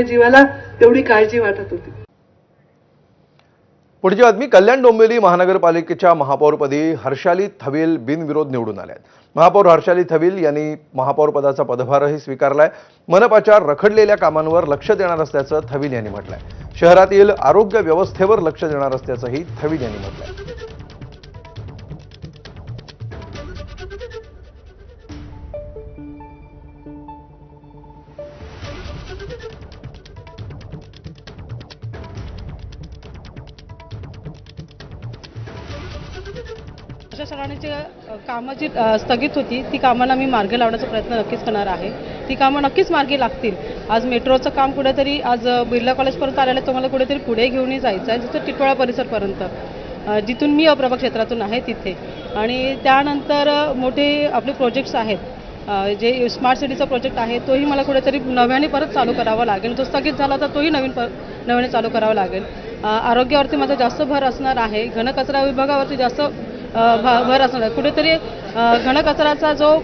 जीवाला तेवढी काळजी वाटत होती. पुढची बातमी. कल्याण डोंबिवली महानगरपालिकेच्या महापौरपदी हर्षाली थविल बिनविरोध निवडून आल्या. महापौर हर्षाली थविल यांनी महापौरपदाचा पदभारही स्वीकारलाय. मनपाच्या रखडलेल्या कामांवर लक्ष देणार असल्याचं थविल यांनी म्हटलंय. शहरातील आरोग्य व्यवस्थेवर लक्ष देणार असल्याचंही थविल यांनी म्हटलंय. प्रशासनाने जी कामं जी स्थगित होती ती कामांना मी मार्गी लावण्याचा प्रयत्न नक्कीच करणार आहे. ती कामं नक्कीच मार्गी लागतील. आज मेट्रोचं काम कुठेतरी आज बिर्ला कॉलेजपर्यंत आलेलं तुम्हाला कुठेतरी पुढे घेऊन जायचं आहे, जसं टिटवाळा परिसरपर्यंत, जिथून मी अप्रभाग क्षेत्रातून आहे तिथे. आणि त्यानंतर मोठे आपले प्रोजेक्ट्स आहेत, जे स्मार्ट सिटीचा प्रोजेक्ट आहे तोही मला कुठेतरी नव्याने परत चालू करावा लागेल. जो स्थगित झाला होता तोही नव्याने चालू करावा लागेल. आरोग्यावरती माझा जास्त भर असणार आहे. घनकचरा विभागावरती जास्त भर असणार आहे. कुठेतरी घनकचऱ्याचा जो